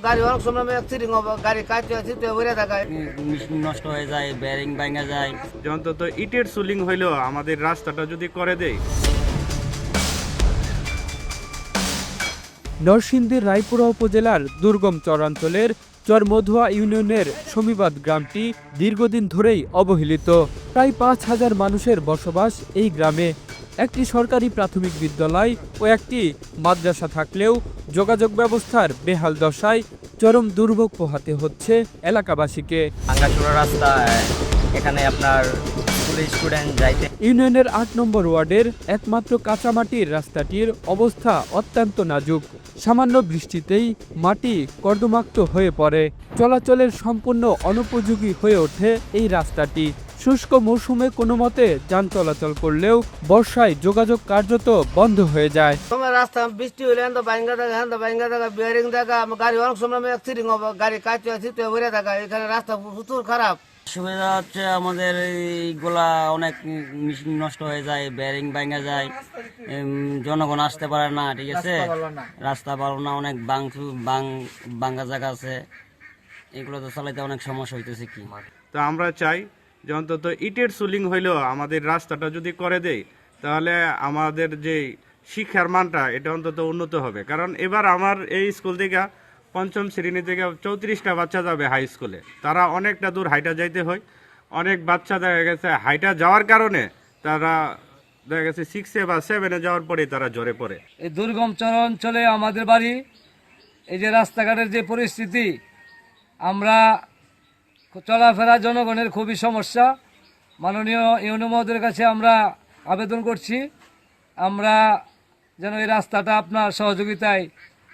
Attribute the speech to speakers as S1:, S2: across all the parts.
S1: গাড়ি অনেক সময় অ্যাক্সিডেন্ট হবে, গাড়ি কাটতে ঘুরে থাকায়
S2: মেশিন নষ্ট হয়ে যায়, ব্যারিং ভাঙা যায়।
S3: অন্তত ইটের সুলিং হইলেও আমাদের রাস্তাটা যদি করে দেয়।
S4: নরসিংদীর রায়পুরা উপজেলার দুর্গম চরাঞ্চলের চরমধুয়া ইউনিয়নের সমীবাদ গ্রামটি দীর্ঘদিন ধরেই অবহেলিত। প্রায় ৫,০০০ মানুষের বসবাস এই গ্রামে। একটি সরকারি প্রাথমিক বিদ্যালয় ও একটি মাদ্রাসা থাকলেও যোগাযোগ ব্যবস্থার বেহাল দশায় চরম দুর্ভোগ পোহাতে হচ্ছে এলাকাবাসীকে।
S2: ভাঙাচোরা রাস্তা, এখানে আপনার স্টুডেন্ট যাইতে।
S4: ইউনিয়নের ৮ নম্বর ওয়ার্ডের একমাত্র কাঁচামাটির রাস্তাটির অবস্থা অত্যন্ত নাজুক। সামান্য বৃষ্টিতেই মাটি কর্দমাক্ত হয়ে পড়ে। চলাচলের সম্পূর্ণ অনুপযোগী হয়ে ওঠে এই রাস্তাটি। শুষ্ক মৌসুমে কোনো মতে যান চলাচল করলেও বর্ষায় যোগাযোগ কার্যত বন্ধ হয়ে যায়।
S1: তোমার রাস্তা বৃষ্টি হলে বাইঙ্গা থাকা বিয়ারিং থাকা, গাড়ি অনেক সময় অ্যাক্সিডেন্ট হবে, গাড়ি কাটতে ঘুরে থাকা। এখানে রাস্তা প্রচুর খারাপ।
S2: সুবিধা হচ্ছে আমাদের এইগুলা অনেক মেশিন নষ্ট হয়ে যায়, ব্যারিং ভাঙা যায়, জনগণ আসতে পারে না। ঠিক আছে, রাস্তা ভালো না, অনেক ভাঙ্গা জায়গা আছে, এগুলো তো চালাইতে অনেক সমস্যা হইতেছে। কি
S3: তো আমরা চাই যে অন্তত ইটের সুলিং হইলেও আমাদের রাস্তাটা যদি করে দেয়, তাহলে আমাদের যে শিক্ষার মানটা এটা অন্তত উন্নত হবে। কারণ এবার আমার এই স্কুল থেকে পঞ্চম শ্রেণী থেকে 34টা বাচ্চা যাবে হাই স্কুলে। তারা অনেকটা দূর হাইটা যাইতে হয়। অনেক বাচ্চা দেখা গেছে হাইটা যাওয়ার কারণে তারা দেখা গেছে 6 বা 7 যাওয়ার পরে তারা জ্বরে পড়ে।
S5: এই দুর্গম চরাঞ্চলে আমাদের বাড়ি, এই যে রাস্তাঘাটের যে পরিস্থিতি, আমরা চলাফেরা জনগণের খুবই সমস্যা। মাননীয় ইউনো মহোদয়ের কাছে আমরা আবেদন করছি, আমরা যেন এই রাস্তাটা আপনার সহযোগিতায়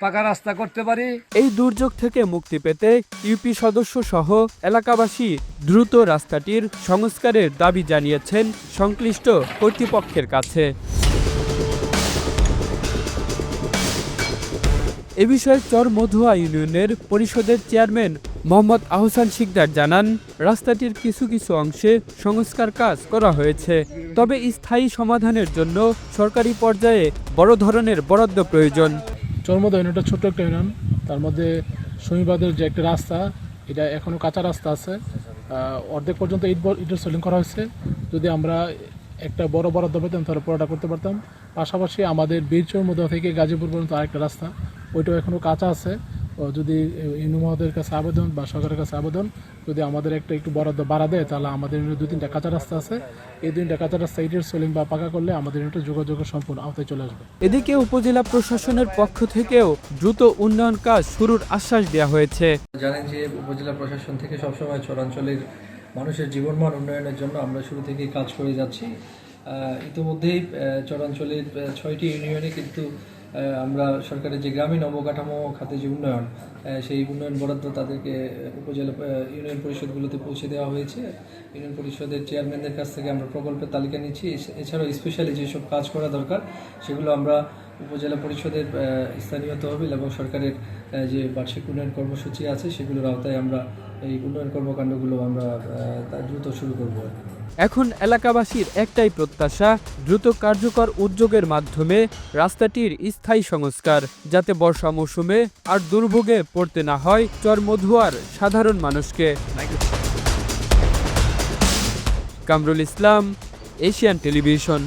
S5: পাকা রাস্তা করতে পারি।
S4: এই দুর্যোগ থেকে মুক্তি পেতে ইউপি সদস্য সহ এলাকাবাসী দ্রুত রাস্তাটির সংস্কারের দাবি জানিয়েছেন সংশ্লিষ্ট কর্তৃপক্ষের কাছে। এ বিষয়ে চরমধুয়া ইউনিয়নের পরিষদের চেয়ারম্যান মোহাম্মদ আহসান শিকদার জানান, রাস্তাটির কিছু কিছু অংশে সংস্কার কাজ করা হয়েছে, তবে স্থায়ী সমাধানের জন্য সরকারি পর্যায়ে বড় ধরনের বরাদ্দ প্রয়োজন।
S6: চরমধুয়া ইউনিয়নটা ছোট্ট একটা ইউনিয়ন, তার মধ্যে সমীবাদের যে একটা রাস্তা, এটা এখনও কাঁচা রাস্তা আছে। অর্ধেক পর্যন্ত ইটের সোলিং করা হয়েছে। যদি আমরা একটা বড় বরাদ্দ পেতাম তাহলে পুরোটা করতে পারতাম। পাশাপাশি আমাদের বীর চরমধুয়া থেকে গাজীপুর পর্যন্ত আরেকটা রাস্তা, ওইটাও এখনও কাঁচা আছে। যদি ইউনো মহোদয়ের কাছে আবেদন বা সরকারের কাছে আবেদন, যদি আমাদের একটু বরাদ্দ বাড়া দেয়, তাহলে আমাদের 2-3টা কাঁচা রাস্তা আছে। এই 2টা কাঁচা রাস্তা ইটের সোলিং বা পাকা করলে আমাদের যোগাযোগের সম্পূর্ণ আওতায় চলে আসবে।
S4: এদিকে উপজেলা প্রশাসনের পক্ষ থেকেও দ্রুত উন্নয়ন কাজ শুরুর আশ্বাস দেওয়া হয়েছে।
S7: জানেন যে উপজেলা প্রশাসন থেকে সবসময় চরাঞ্চলের মানুষের জীবনমান উন্নয়নের জন্য আমরা শুরু থেকেই কাজ করে যাচ্ছি। ইতিমধ্যেই চরাঞ্চলের 6টি ইউনিয়নে কিন্তু আমরা সরকারের যে গ্রামীণ অবকাঠামো খাতে যে উন্নয়ন, সেই উন্নয়ন বরাদ্দ তাদেরকে উপজেলা ইউনিয়ন পরিষদগুলোতে পৌঁছে দেওয়া হয়েছে। ইউনিয়ন পরিষদের চেয়ারম্যানদের কাছ থেকে আমরা প্রকল্পের তালিকা নিচ্ছি। এছাড়াও স্পেশালি যেসব কাজ করা দরকার সেগুলো আমরা উপজেলা পরিষদের স্থানীয় তহবিল এবং সরকারের যে বার্ষিক উন্নয়ন কর্মসূচি আছে সেগুলোর আওতায় আমরা এই উন্নয়ন কর্মকাণ্ডগুলো আমরা দ্রুত শুরু করব।
S4: এখন এলাকাবাসীর একটাই প্রত্যাশা, দ্রুত কার্যকর উদ্যোগের মাধ্যমে রাস্তাটির স্থায়ী সংস্কার, যাতে বর্ষা মৌসুমে আর দুর্ভোগে পড়তে না হয় চরমধুয়ার সাধারণ মানুষকে। Kamrul Islam, Asian television.